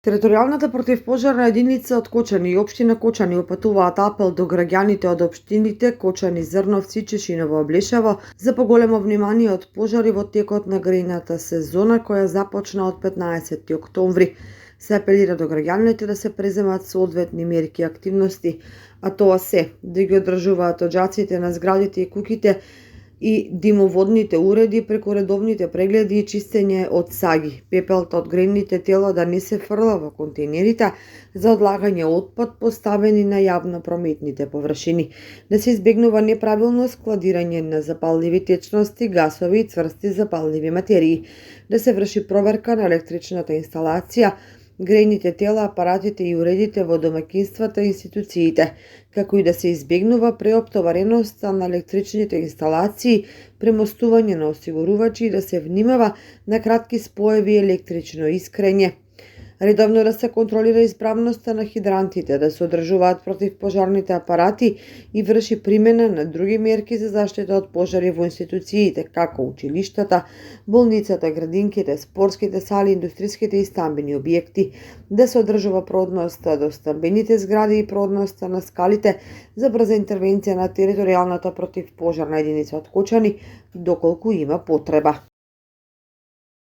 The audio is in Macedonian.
Територијалната противпожарна единица од Кочани и општина Кочани упатуваат апел до граѓаните од општините Кочани, Зрновци, Чешиново, Облешево за поголемо внимание од пожари во текот на грејната сезона која започна од 15 октомври. Се апелира до граѓаните да се преземат соодветни мерки и активности, а тоа се да ги одржуваат оџаците на зградите и куќите и димоводните уреди преку редовните прегледи и чистење од саги, пепелта од грејните тела да не се фрла во контейнерите за одлагање отпад поставени на јавно прометните површини, да се избегнува неправилно складирање на запалливи течности, гасови и цврсти запалливи материи, да се врши проверка на електричната инсталација, грејните тела, апаратите и уредите во домаќинствата и институциите, како и да се избегнува преоптовареноста на електричните инсталации, премостување на осигурувачи и да се внимава на кратки споеви електрично искрење. Редовно да се контролира исправноста на хидрантите, да се одржуваат противпожарните апарати и врши примена на други мерки за заштита од пожари во институциите, како училиштата, болницата, градинките, спортските сали, индустриските и стамбени објекти, да се одржува продноста до стамбените згради и продноста на скалите за брза интервенција на територијалната противпожарна единица од Кочани, доколку има потреба.